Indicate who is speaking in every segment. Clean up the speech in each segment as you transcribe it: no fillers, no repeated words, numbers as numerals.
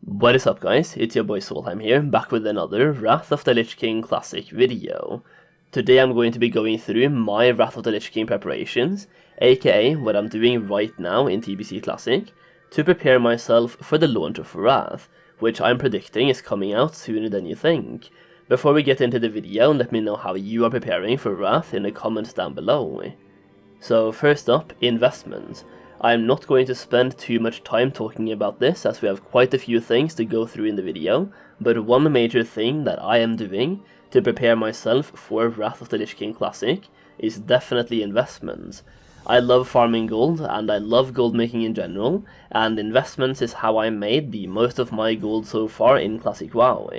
Speaker 1: What is up guys, it's your boy Solheim here, back with another Wrath of the Lich King Classic video. Today I'm going to be going through my Wrath of the Lich King preparations, aka what I'm doing right now in TBC Classic, to prepare myself for the launch of Wrath, which I'm predicting is coming out sooner than you think. Before we get into the video, let me know how you are preparing for Wrath in the comments down below. So first up, investment. I'm not going to spend too much time talking about this as we have quite a few things to go through in the video, but one major thing that I am doing to prepare myself for Wrath of the Lich King Classic is definitely investments. I love farming gold and I love gold making in general, and investments is how I made the most of my gold so far in Classic WoW.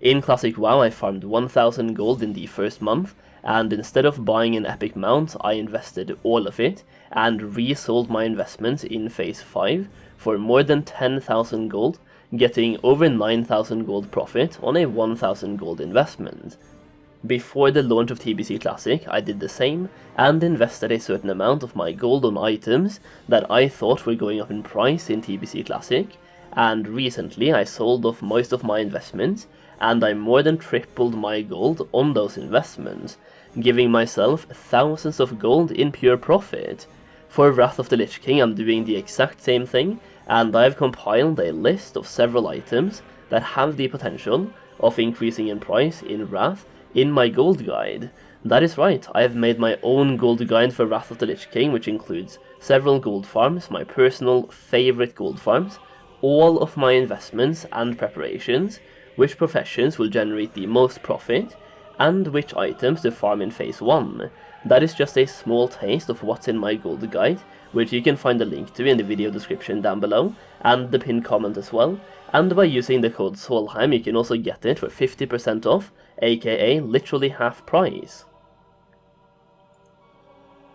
Speaker 1: In Classic WoW I farmed 1000 gold in the first month, and instead of buying an epic mount, I invested all of it and resold my investments in Phase 5 for more than 10,000 gold, getting over 9,000 gold profit on a 1,000 gold investment. Before the launch of TBC Classic, I did the same and invested a certain amount of my gold on items that I thought were going up in price in TBC Classic, and recently I sold off most of my investments and I more than tripled my gold on those investments, giving myself thousands of gold in pure profit. For Wrath of the Lich King I'm doing the exact same thing, and I've compiled a list of several items that have the potential of increasing in price in Wrath in my gold guide. That is right, I have made my own gold guide for Wrath of the Lich King, which includes several gold farms, my personal favorite gold farms, all of my investments and preparations, which professions will generate the most profit, and which items to farm in Phase 1. That is just a small taste of what's in my gold guide, which you can find a link to in the video description down below, and the pinned comment as well, and by using the code Solheim you can also get it for 50% off, aka literally half price.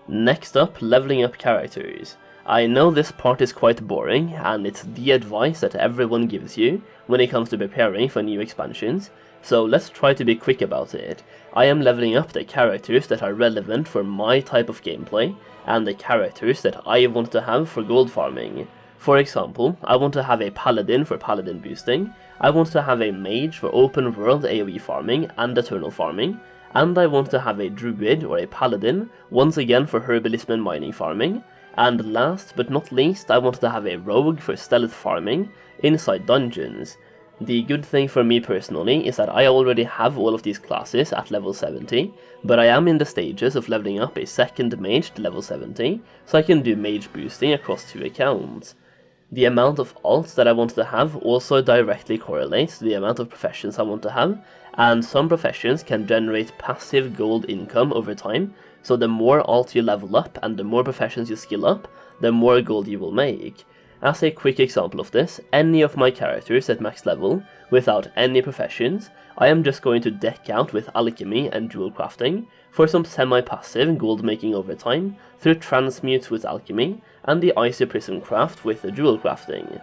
Speaker 1: Next up, leveling up characters. I know this part is quite boring, and it's the advice that everyone gives you when it comes to preparing for new expansions, so let's try to be quick about it. I am leveling up the characters that are relevant for my type of gameplay, and the characters that I want to have for gold farming. For example, I want to have a Paladin for Paladin Boosting, I want to have a Mage for open world AoE farming and eternal farming, and I want to have a Druid or a Paladin, once again for herbalism and mining farming, and last but not least I want to have a Rogue for stealth farming inside dungeons. The good thing for me personally is that I already have all of these classes at level 70, but I am in the stages of leveling up a second mage to level 70, so I can do mage boosting across 2 accounts. The amount of alts that I want to have also directly correlates to the amount of professions I want to have, and some professions can generate passive gold income over time, so the more alts you level up and the more professions you skill up, the more gold you will make. As a quick example of this, any of my characters at max level, without any professions, I am just going to deck out with alchemy and jewel crafting for some semi-passive gold making over time through transmutes with alchemy and the icy prism craft with the jewel crafting.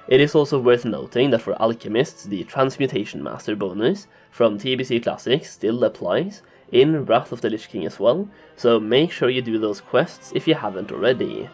Speaker 1: It is also worth noting that for alchemists the transmutation master bonus from TBC Classic still applies in Wrath of the Lich King as well, so make sure you do those quests if you haven't already.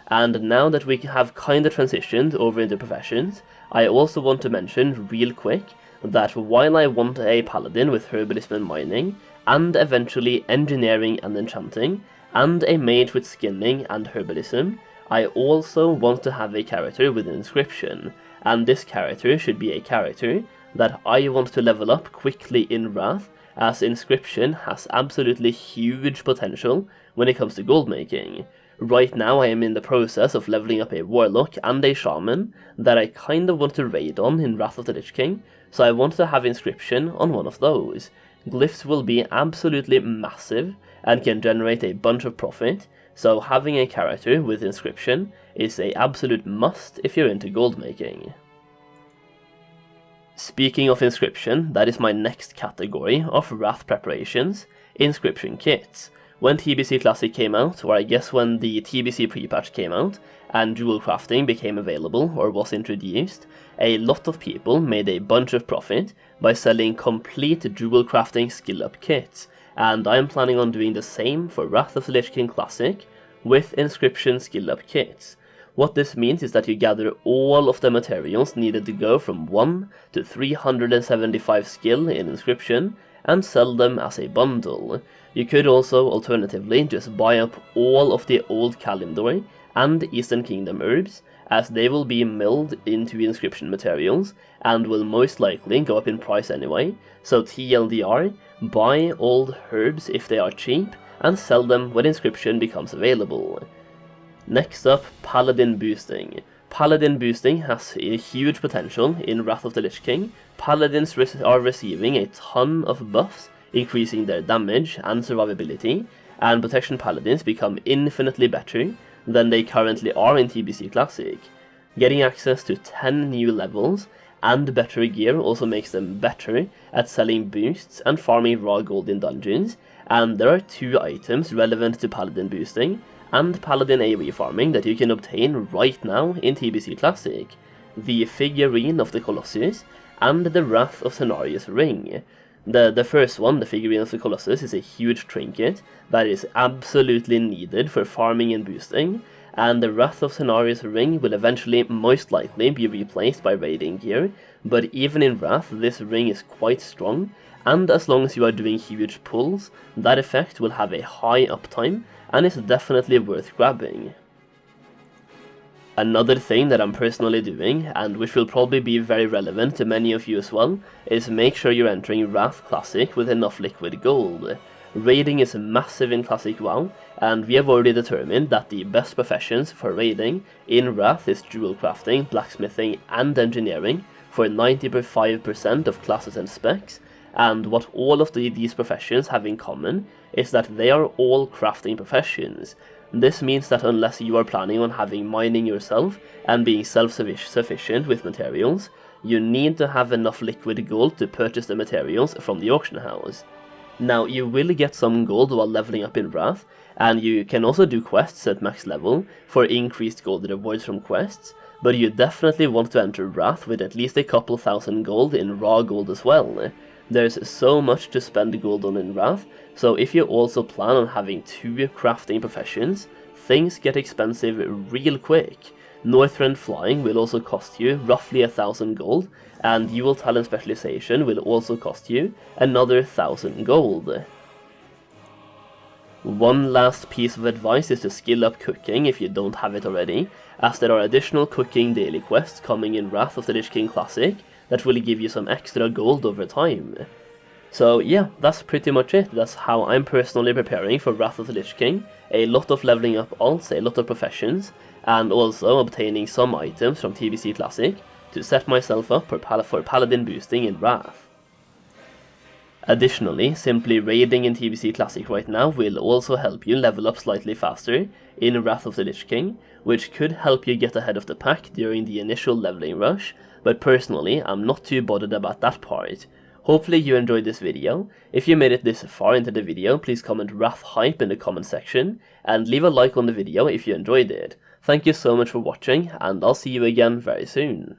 Speaker 1: And now that we have kinda transitioned over into professions, I also want to mention real quick that while I want a Paladin with herbalism and mining, and eventually engineering and enchanting, and a mage with skinning and herbalism, I also want to have a character with Inscription, and this character should be a character that I want to level up quickly in Wrath, as Inscription has absolutely huge potential when it comes to gold making. Right now I am in the process of leveling up a Warlock and a Shaman that I kinda want to raid on in Wrath of the Lich King, so I want to have Inscription on one of those. Glyphs will be absolutely massive and can generate a bunch of profit, so having a character with Inscription is a absolute must if you're into gold making. Speaking of Inscription, that is my next category of Wrath preparations, Inscription Kits. When TBC Classic came out, or I guess when the TBC pre-patch came out, and jewel crafting became available or was introduced, a lot of people made a bunch of profit by selling complete jewel crafting skill up kits, and I'm planning on doing the same for Wrath of the Lich King Classic with Inscription skill up kits. What this means is that you gather all of the materials needed to go from 1 to 375 skill in Inscription and sell them as a bundle. You could also alternatively just buy up all of the old Kalimdor and Eastern Kingdom herbs, as they will be milled into Inscription materials and will most likely go up in price anyway, so TLDR, buy old herbs if they are cheap and sell them when Inscription becomes available. Next up, Paladin Boosting. Paladin Boosting has a huge potential in Wrath of the Lich King. Paladins are receiving a ton of buffs, increasing their damage and survivability, and Protection Paladins become infinitely better than they currently are in TBC Classic. Getting access to 10 new levels and better gear also makes them better at selling boosts and farming raw gold in dungeons, and there are 2 items relevant to Paladin Boosting and Paladin AoE farming that you can obtain right now in TBC Classic: the figurine of the Colossus and the Wrath of Cenarius ring. The first one, the figurine of the Colossus, is a huge trinket that is absolutely needed for farming and boosting, and the Wrath of Cenarius ring will eventually most likely be replaced by raiding gear, but even in Wrath this ring is quite strong, and as long as you are doing huge pulls, that effect will have a high uptime and is definitely worth grabbing. Another thing that I'm personally doing, and which will probably be very relevant to many of you as well, is make sure you're entering Wrath Classic with enough liquid gold. Raiding is massive in Classic WoW, and we have already determined that the best professions for raiding in Wrath is jewel crafting, blacksmithing and engineering for 95% of classes and specs, and what all of these professions have in common is that they are all crafting professions. This means that unless you are planning on having mining yourself and being self-sufficient with materials, you need to have enough liquid gold to purchase the materials from the auction house. Now, you will get some gold while leveling up in Wrath, and you can also do quests at max level for increased gold rewards from quests, but you definitely want to enter Wrath with at least a couple thousand gold in raw gold as well. There's so much to spend gold on in Wrath, so if you also plan on having 2 crafting professions, things get expensive real quick. Northrend Flying will also cost you roughly 1000 gold, and Dual Talent Specialization will also cost you another 1000 gold. One last piece of advice is to skill up cooking if you don't have it already, as there are additional cooking daily quests coming in Wrath of the Lich King Classic that will give you some extra gold over time. So yeah, that's pretty much it. That's how I'm personally preparing for Wrath of the Lich King. A lot of leveling up alts, a lot of professions, and also obtaining some items from TBC Classic to set myself up for Paladin Boosting in Wrath. Additionally, simply raiding in TBC Classic right now will also help you level up slightly faster in Wrath of the Lich King, which could help you get ahead of the pack during the initial leveling rush, but personally I'm not too bothered about that part. Hopefully you enjoyed this video. If you made it this far into the video, please comment Wrath Hype in the comment section, and leave a like on the video if you enjoyed it. Thank you so much for watching, and I'll see you again very soon.